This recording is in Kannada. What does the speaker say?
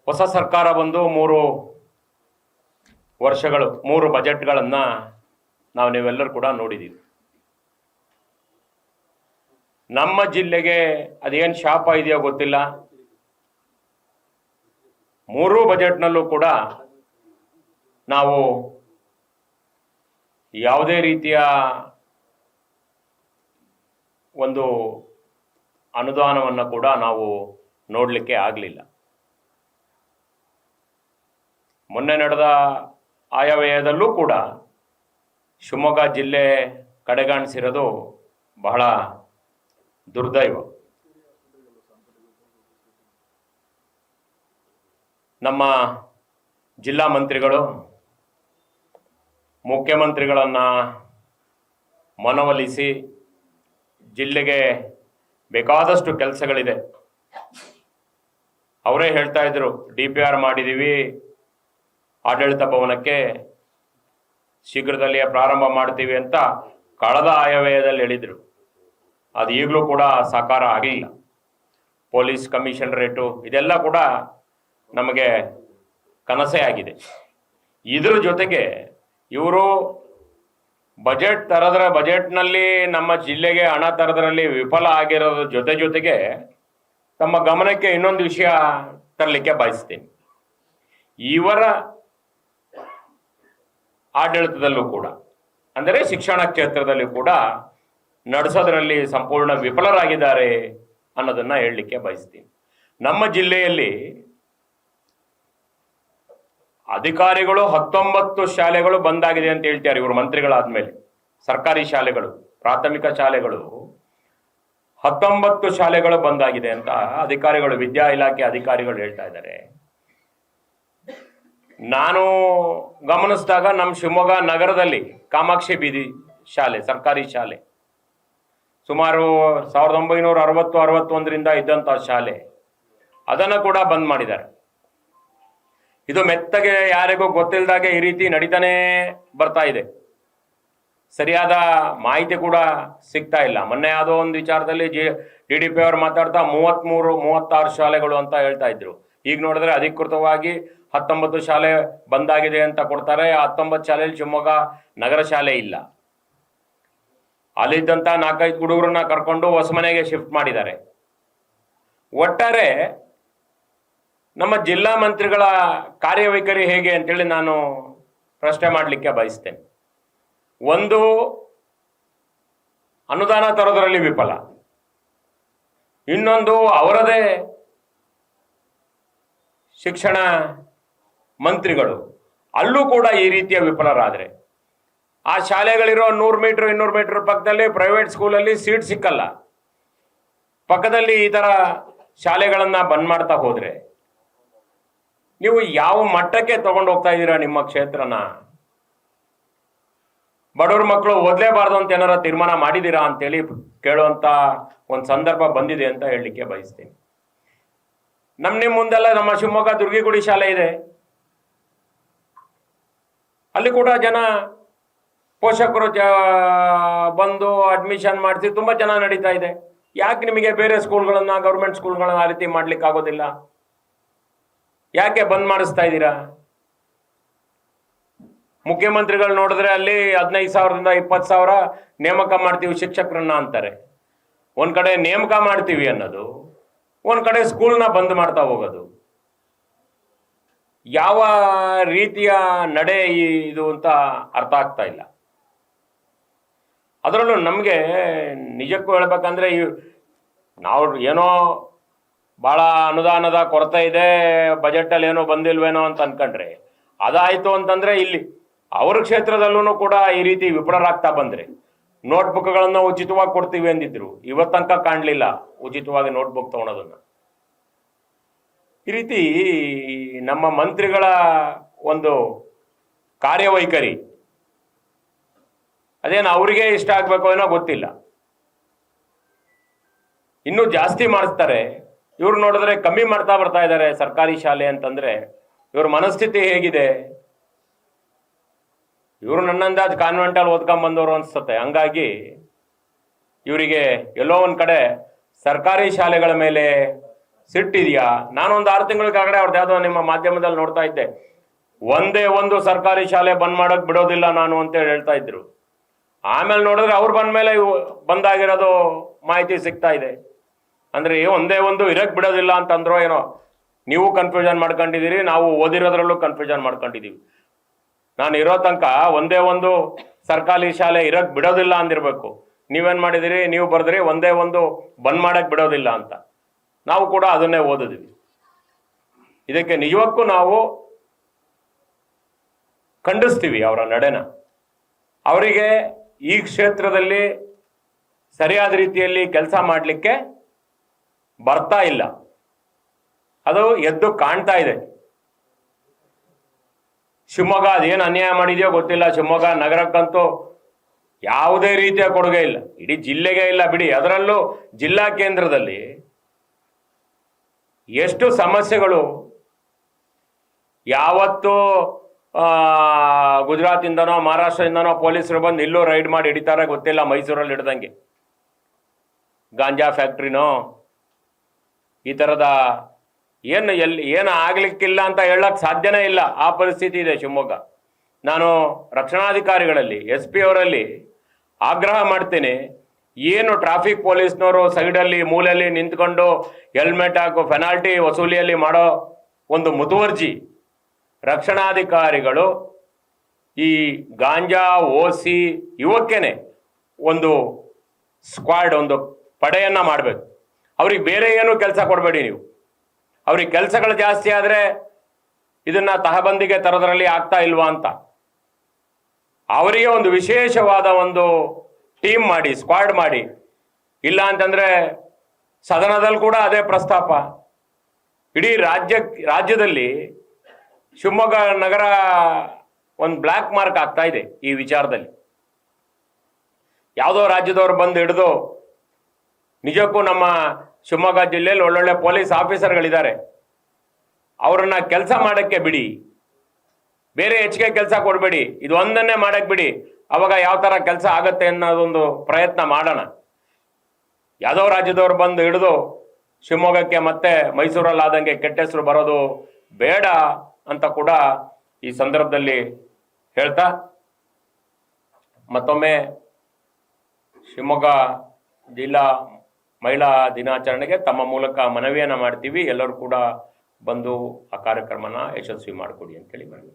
ಹೊಸ ಸರ್ಕಾರ ಬಂದು 3 ವರ್ಷಗಳು 3 ಬಜೆಟ್ಗಳನ್ನು ನೀವೆಲ್ಲರೂ ಕೂಡ ನೋಡಿದ್ದೀವಿ. ನಮ್ಮ ಜಿಲ್ಲೆಗೆ ಅದೇನು ಶಾಪ ಇದೆಯೋ ಗೊತ್ತಿಲ್ಲ, 3 ಬಜೆಟ್ನಲ್ಲೂ ಕೂಡ ನಾವು ಯಾವುದೇ ರೀತಿಯ ಒಂದು ಅನುದಾನವನ್ನು ಕೂಡ ನಾವು ನೋಡಲಿಕ್ಕೆ ಆಗಲಿಲ್ಲ. ಮೊನ್ನೆ ನಡೆದ ಆಯವ್ಯಯದಲ್ಲೂ ಕೂಡ ಶಿವಮೊಗ್ಗ ಜಿಲ್ಲೆ ಕಡೆಗಾಣಿಸಿರೋದು ಬಹಳ ದುರ್ದೈವ. ನಮ್ಮ ಜಿಲ್ಲಾ ಮಂತ್ರಿಗಳು ಮುಖ್ಯಮಂತ್ರಿಗಳನ್ನು ಮನವೊಲಿಸಿ ಜಿಲ್ಲೆಗೆ ಬೇಕಾದಷ್ಟು ಕೆಲಸಗಳಿದೆ, ಅವರೇ ಹೇಳ್ತಾ ಇದ್ರು DPR ಮಾಡಿದ್ದೀವಿ, ಆಡಳಿತ ಭವನಕ್ಕೆ ಶೀಘ್ರದಲ್ಲಿಯೇ ಪ್ರಾರಂಭ ಮಾಡ್ತೀವಿ ಅಂತ ಕಳೆದ ಆಯವ್ಯಯದಲ್ಲಿ ಹೇಳಿದರು. ಅದು ಈಗಲೂ ಕೂಡ ಸಾಕಾರ ಆಗಲಿಲ್ಲ. ಪೊಲೀಸ್ ಕಮಿಷನರೇಟು ಇದೆಲ್ಲ ಕೂಡ ನಮಗೆ ಕನಸೇ ಆಗಿದೆ. ಇದ್ರ ಜೊತೆಗೆ ಇವರು ಬಜೆಟ್ನಲ್ಲಿ ನಮ್ಮ ಜಿಲ್ಲೆಗೆ ಹಣ ತರದ್ರಲ್ಲಿ ವಿಫಲ ಆಗಿರೋದ್ರ ಜೊತೆಗೆ ತಮ್ಮ ಗಮನಕ್ಕೆ ಇನ್ನೊಂದು ವಿಷಯ ತರಲಿಕ್ಕೆ ಬಯಸ್ತೀನಿ. ಇವರ ಆಡಳಿತದಲ್ಲೂ ಕೂಡ ಅಂದರೆ ಶಿಕ್ಷಣ ಕ್ಷೇತ್ರದಲ್ಲಿ ಕೂಡ ನಡೆಸೋದ್ರಲ್ಲಿ ಸಂಪೂರ್ಣ ವಿಫಲರಾಗಿದ್ದಾರೆ ಅನ್ನೋದನ್ನ ಹೇಳಲಿಕ್ಕೆ ಬಯಸ್ತೀನಿ. ನಮ್ಮ ಜಿಲ್ಲೆಯಲ್ಲಿ ಅಧಿಕಾರಿಗಳು 19 ಶಾಲೆಗಳು ಬಂದಾಗಿದೆ ಅಂತ ಹೇಳ್ತಾರೆ ಇವರು ಮಂತ್ರಿಗಳಾದ್ಮೇಲೆ. ಸರ್ಕಾರಿ ಶಾಲೆಗಳು, ಪ್ರಾಥಮಿಕ ಶಾಲೆಗಳು 19 ಶಾಲೆಗಳು ಬಂದಾಗಿದೆ ಅಂತ ಅಧಿಕಾರಿಗಳು, ವಿದ್ಯಾ ಇಲಾಖೆ ಅಧಿಕಾರಿಗಳು ಹೇಳ್ತಾ ಇದ್ದಾರೆ. ನಾನು ಗಮನಿಸಿದಾಗ ನಮ್ಮ ಶಿವಮೊಗ್ಗ ನಗರದಲ್ಲಿ ಕಾಮಾಕ್ಷಿ ಬೀದಿ ಶಾಲೆ, ಸರ್ಕಾರಿ ಶಾಲೆ, ಸುಮಾರು 1960-61ರಿಂದ ಇದ್ದಂಥ ಶಾಲೆ, ಅದನ್ನು ಕೂಡ ಬಂದ್ ಮಾಡಿದ್ದಾರೆ. ಇದು ಮೆತ್ತಗೆ ಯಾರಿಗೂ ಗೊತ್ತಿಲ್ಲದಾಗೆ ಈ ರೀತಿ ನಡೀತಾನೆ ಬರ್ತಾ ಇದೆ. ಸರಿಯಾದ ಮಾಹಿತಿ ಕೂಡ ಸಿಗ್ತಾ ಇಲ್ಲ. ಮೊನ್ನೆ ಯಾವುದೋ ಒಂದು ವಿಚಾರದಲ್ಲಿ DDP ಅವರು ಮಾತಾಡ್ತಾ 33-36 ಶಾಲೆಗಳು ಅಂತ ಹೇಳ್ತಾ ಇದ್ರು. ಈಗ ನೋಡಿದ್ರೆ ಅಧಿಕೃತವಾಗಿ 19 ಶಾಲೆ ಬಂದಾಗಿದೆ ಅಂತ ಕೊಡ್ತಾರೆ. 19 ಶಾಲೆಯಲ್ಲಿ ಶಿವಮೊಗ್ಗ ನಗರ ಶಾಲೆ ಇಲ್ಲ. ಅಲ್ಲಿದ್ದಂಥ 4-5 ಹುಡುಗರನ್ನ ಕರ್ಕೊಂಡು ಹೊಸಮನೆಗೆ ಶಿಫ್ಟ್ ಮಾಡಿದ್ದಾರೆ. ಒಟ್ಟಾರೆ ನಮ್ಮ ಜಿಲ್ಲಾ ಮಂತ್ರಿಗಳ ಕಾರ್ಯವೈಖರಿ ಹೇಗೆ ಅಂತೇಳಿ ನಾನು ಪ್ರಶ್ನೆ ಮಾಡಲಿಕ್ಕೆ ಬಯಸ್ತೇನೆ. ಒಂದು, ಅನುದಾನ ತರೋದರಲ್ಲಿ ವಿಫಲ. ಇನ್ನೊಂದು, ಅವರದೇ ಶಿಕ್ಷಣ ಮಂತ್ರಿಗಳು ಅಲ್ಲೂ ಕೂಡ ಈ ರೀತಿಯ ವಿಫಲರಾದರೆ ಆ ಶಾಲೆಗಳಿರೋ 100 ಮೀಟರ್ 200 ಮೀಟರ್ ಪಕ್ಕದಲ್ಲಿ ಪ್ರೈವೇಟ್ ಸ್ಕೂಲಲ್ಲಿ ಸೀಟ್ ಸಿಕ್ಕಲ್ಲ. ಪಕ್ಕದಲ್ಲಿ ಈ ಥರ ಶಾಲೆಗಳನ್ನು ಬಂದ್ ಮಾಡ್ತಾ ಹೋದರೆ ನೀವು ಯಾವ ಮಟ್ಟಕ್ಕೆ ತಗೊಂಡು ಹೋಗ್ತಾ ಇದ್ದೀರಾ ನಿಮ್ಮ ಕ್ಷೇತ್ರನ? ಬಡವ್ರ ಮಕ್ಕಳು ಓದಲೇಬಾರ್ದು ಅಂತ ಏನಾರ ತೀರ್ಮಾನ ಮಾಡಿದ್ದೀರಾ ಅಂತೇಳಿ ಕೇಳುವಂಥ ಒಂದು ಸಂದರ್ಭ ಬಂದಿದೆ ಅಂತ ಹೇಳಲಿಕ್ಕೆ ಬಯಸ್ತೀನಿ. ನಿಮ್ಮ ಮುಂದೆಲ್ಲ ನಮ್ಮ ಶಿವಮೊಗ್ಗ ದುರ್ಗಿಗುಡಿ ಶಾಲೆ ಇದೆ. ಅಲ್ಲಿ ಕೂಡ ಜನ ಪೋಷಕರು ಬಂದು ಅಡ್ಮಿಷನ್ ಮಾಡಿಸಿ ತುಂಬ ಚೆನ್ನಾಗಿ ನಡೀತಾ ಇದೆ. ಯಾಕೆ ನಿಮಗೆ ಬೇರೆ ಸ್ಕೂಲ್ಗಳನ್ನು, ಗೌರ್ಮೆಂಟ್ ಸ್ಕೂಲ್ಗಳನ್ನ ಆ ರೀತಿ ಮಾಡ್ಲಿಕ್ಕೆ ಆಗೋದಿಲ್ಲ? ಯಾಕೆ ಬಂದ್ ಮಾಡಿಸ್ತಾ ಇದ್ದೀರಾ? ಮುಖ್ಯಮಂತ್ರಿಗಳು ನೋಡಿದ್ರೆ ಅಲ್ಲಿ 15,000ದಿಂದ 20,000 ನೇಮಕ ಮಾಡ್ತೀವಿ ಶಿಕ್ಷಕರನ್ನ ಅಂತಾರೆ. ಒಂದ್ ಕಡೆ ನೇಮಕ ಮಾಡ್ತೀವಿ ಅನ್ನೋದು, ಒಂದ್ ಕಡೆ ಸ್ಕೂಲ್ನ ಬಂದ್ ಮಾಡ್ತಾ ಹೋಗೋದು. ಯಾವ ರೀತಿಯ ನಡೆ ಇದು ಅಂತ ಅರ್ಥ ಆಗ್ತಾ ಇಲ್ಲ. ಅದರಲ್ಲೂ ನಮಗೆ ನಿಜಕ್ಕೂ ಹೇಳ್ಬೇಕಂದ್ರೆ ನಾವು ಏನೋ ಭಾಳ ಅನುದಾನದ ಕೊರತೆ ಇದೆ, ಬಜೆಟಲ್ಲಿ ಏನೋ ಬಂದಿಲ್ವೇನೋ ಅಂತ ಅನ್ಕೊಂಡ್ರೆ, ಅದಾಯಿತು ಅಂತಂದರೆ ಇಲ್ಲಿ ಅವ್ರ ಕ್ಷೇತ್ರದಲ್ಲೂ ಕೂಡ ಈ ರೀತಿ ವಿಫಲರಾಗ್ತಾ ಬಂದರೆ, ನೋಟ್ಬುಕ್ಗಳನ್ನು ಉಚಿತವಾಗಿ ಕೊಡ್ತೀವಿ ಅಂದಿದ್ರು, ಇವತ್ತಂಕ ಕಾಣಲಿಲ್ಲ ಉಚಿತವಾಗಿ ನೋಟ್ಬುಕ್ ತೊಗೊಳೋದನ್ನು. ಈ ರೀತಿ ನಮ್ಮ ಮಂತ್ರಿಗಳ ಒಂದು ಕಾರ್ಯವೈಖರಿ ಅದೇನು ಅವರಿಗೆ ಇಷ್ಟ ಆಗಬೇಕು ಏನೋ ಗೊತ್ತಿಲ್ಲ. ಇನ್ನೂ ಜಾಸ್ತಿ ಮಾಡಿಸ್ತಾರೆ. ಇವ್ರು ನೋಡಿದ್ರೆ ಕಮ್ಮಿ ಮಾಡ್ತಾ ಬರ್ತಾ ಇದ್ದಾರೆ ಸರ್ಕಾರಿ ಶಾಲೆ ಅಂತಂದ್ರೆ ಇವ್ರ ಮನಸ್ಥಿತಿ ಹೇಗಿದೆ? ಇವರು ನನ್ನಂದಾಜ್ ಕಾನ್ವೆಂಟಲ್ಲಿ ಓದ್ಕೊಂಬಂದವರು ಅನ್ಸುತ್ತೆ. ಹಂಗಾಗಿ ಇವರಿಗೆ ಎಲ್ಲೋ ಒಂದು ಕಡೆ ಸರ್ಕಾರಿ ಶಾಲೆಗಳ ಮೇಲೆ ಸಿಟ್ಟಿದೆಯಾ? ನಾನೊಂದು 6 ತಿಂಗಳ ಕೆಳಗಡೆ ಅವ್ರದ್ದು ಯಾವುದೋ ನಿಮ್ಮ ಮಾಧ್ಯಮದಲ್ಲಿ ನೋಡ್ತಾ ಇದ್ದೆ, ಒಂದೇ ಒಂದು ಸರ್ಕಾರಿ ಶಾಲೆ ಬಂದ್ ಮಾಡಕ್ ಬಿಡೋದಿಲ್ಲ ನಾನು ಅಂತೇಳಿ ಹೇಳ್ತಾ ಇದ್ರು. ಆಮೇಲೆ ನೋಡಿದ್ರೆ ಅವ್ರು ಬಂದ್ಮೇಲೆ ಬಂದಾಗಿರೋದು ಮಾಹಿತಿ ಸಿಗ್ತಾ ಇದೆ. ಅಂದ್ರೆ ಒಂದೇ ಒಂದು ಇರಕ್ ಬಿಡೋದಿಲ್ಲ ಅಂತಂದ್ರೋ ಏನೋ. ನೀವು ಕನ್ಫ್ಯೂಷನ್ ಮಾಡ್ಕೊಂಡಿದ್ದೀರಿ, ನಾವು ಓದಿರೋದ್ರಲ್ಲೂ ಕನ್ಫ್ಯೂಷನ್ ಮಾಡ್ಕೊಂಡಿದ್ದೀವಿ. ನಾನು ಇರೋ ತನಕ ಒಂದೇ ಒಂದು ಸರ್ಕಾರಿ ಶಾಲೆ ಇರಕ್ ಬಿಡೋದಿಲ್ಲ ಅಂದಿರ್ಬೇಕು. ನೀವೇನ್ ಮಾಡಿದಿರಿ? ನೀವು ಬರೆದ್ರಿ ಒಂದೇ ಒಂದು ಬಂದ್ ಮಾಡಕ್ ಬಿಡೋದಿಲ್ಲ ಅಂತ. ನಾವು ಕೂಡ ಅದನ್ನೇ ಓದಿದ್ವಿ. ಇದಕ್ಕೆ ನಿಜಕ್ಕೂ ನಾವು ಖಂಡಿಸ್ತೀವಿ ಅವರ ನಡೆನ. ಅವರಿಗೆ ಈ ಕ್ಷೇತ್ರದಲ್ಲಿ ಸರಿಯಾದ ರೀತಿಯಲ್ಲಿ ಕೆಲಸ ಮಾಡಲಿಕ್ಕೆ ಬರ್ತಾ ಇಲ್ಲ, ಅದು ಎದ್ದು ಕಾಣ್ತಾ ಇದೆ. ಶಿವಮೊಗ್ಗ ಅದೇನು ಅನ್ಯಾಯ ಮಾಡಿದೆಯೋ ಗೊತ್ತಿಲ್ಲ, ಶಿವಮೊಗ್ಗ ನಗರಕ್ಕಂತೂ ಯಾವುದೇ ರೀತಿಯ ಕೊಡುಗೆ ಇಲ್ಲ, ಇಡೀ ಜಿಲ್ಲೆಗೆ ಇಲ್ಲ ಬಿಡಿ. ಅದರಲ್ಲೂ ಜಿಲ್ಲಾ ಕೇಂದ್ರದಲ್ಲಿ ಎಷ್ಟು ಸಮಸ್ಯೆಗಳು. ಯಾವತ್ತು ಗುಜರಾತಿಂದನೋ ಮಹಾರಾಷ್ಟ್ರದಿಂದನೋ ಪೊಲೀಸರು ಬಂದು ಇಲ್ಲೂ ರೈಡ್ ಮಾಡಿ ಹಿಡಿತಾರೆ ಗೊತ್ತಿಲ್ಲ, ಮೈಸೂರಲ್ಲಿ ಹಿಡ್ದಂಗೆ. ಗಾಂಜಾ ಫ್ಯಾಕ್ಟ್ರಿನೋ ಈ ಥರದ ಏನು ಆಗ್ಲಿಕ್ಕಿಲ್ಲ ಅಂತ ಹೇಳಕ್ ಸಾಧ್ಯನೇ ಇಲ್ಲ, ಆ ಪರಿಸ್ಥಿತಿ ಇದೆ ಶಿವಮೊಗ್ಗ. ನಾನು ರಕ್ಷಣಾಧಿಕಾರಿಗಳಲ್ಲಿ SP ಅವರಲ್ಲಿ ಆಗ್ರಹ ಮಾಡ್ತೀನಿ, ಏನು ಟ್ರಾಫಿಕ್ ಪೊಲೀಸ್ನವರು ಸೈಡಲ್ಲಿ ಮೂಲೆಯಲ್ಲಿ ನಿಂತ್ಕೊಂಡು ಹೆಲ್ಮೆಟ್ ಹಾಕೋ ಪೆನಾಲ್ಟಿ ವಸೂಲಿಯಲ್ಲಿ ಮಾಡೋ ಒಂದು ಮುತುವರ್ಜಿ, ರಕ್ಷಣಾಧಿಕಾರಿಗಳು ಈ ಗಾಂಜಾ OC ಇವಕ್ಕೇನೆ ಒಂದು ಸ್ಕ್ವಾಡ್, ಒಂದು ಪಡೆಯನ್ನ ಮಾಡಬೇಕು. ಅವ್ರಿಗೆ ಬೇರೆ ಏನು ಕೆಲಸ ಕೊಡಬೇಡಿ ನೀವು. ಅವ್ರಿಗೆ ಕೆಲಸಗಳು ಜಾಸ್ತಿ ಆದರೆ ಇದನ್ನ ತಹಬಂದಿಗೆ ತರೋದ್ರಲ್ಲಿ ಆಗ್ತಾ ಇಲ್ವಾ ಅಂತ ಅವರಿಗೆ ಒಂದು ವಿಶೇಷವಾದ ಒಂದು ಟೀಮ್ ಮಾಡಿ, ಸ್ಕ್ವಾಡ್ ಮಾಡಿ. ಇಲ್ಲ ಅಂತಂದ್ರೆ ಸದನದಲ್ಲಿ ಕೂಡ ಅದೇ ಪ್ರಸ್ತಾಪ. ಇಡೀ ರಾಜ್ಯದಲ್ಲಿ ಶಿವಮೊಗ್ಗ ನಗರ ಒಂದು ಬ್ಲ್ಯಾಕ್ ಮಾರ್ಕ್ ಆಗ್ತಾ ಇದೆ ಈ ವಿಚಾರದಲ್ಲಿ. ಯಾವುದೋ ರಾಜ್ಯದವರು ಬಂದು ಹಿಡಿದು, ನಿಜಕ್ಕೂ ನಮ್ಮ ಶಿವಮೊಗ್ಗ ಜಿಲ್ಲೆಯಲ್ಲಿ ಒಳ್ಳೊಳ್ಳೆ ಪೊಲೀಸ್ ಆಫೀಸರ್ಗಳಿದ್ದಾರೆ, ಅವರನ್ನ ಕೆಲಸ ಮಾಡಕ್ಕೆ ಬಿಡಿ, ಬೇರೆ ಹೆಚ್ಚಿಗೆ ಕೆಲಸ ಕೊಡಬೇಡಿ, ಇದು ಒಂದನ್ನೇ ಮಾಡಕ್ಕೆ ಬಿಡಿ. ಅವಾಗ ಯಾವ ಥರ ಕೆಲಸ ಆಗತ್ತೆ ಅನ್ನೋದೊಂದು ಪ್ರಯತ್ನ ಮಾಡೋಣ. ಯಾವುದೋ ರಾಜ್ಯದವ್ರು ಬಂದು ಹಿಡಿದು ಶಿವಮೊಗ್ಗಕ್ಕೆ ಮತ್ತೆ ಮೈಸೂರಲ್ಲಿ ಆದಂಗೆ ಕೆಟ್ಟ ಹೆಸರು ಬರೋದು ಬೇಡ ಅಂತ ಕೂಡ ಈ ಸಂದರ್ಭದಲ್ಲಿ ಹೇಳ್ತಾ, ಮತ್ತೊಮ್ಮೆ ಶಿವಮೊಗ್ಗ ಜಿಲ್ಲಾ ಮಹಿಳಾ ದಿನಾಚರಣೆಗೆ ತಮ್ಮ ಮೂಲಕ ಮನವಿಯನ್ನು ಮಾಡ್ತೀವಿ. ಎಲ್ಲರೂ ಕೂಡ ಬಂದು ಆ ಕಾರ್ಯಕ್ರಮನ ಯಶಸ್ವಿ ಮಾಡಿಕೊಡಿ ಅಂತೇಳಿ ಮಾಡಿ.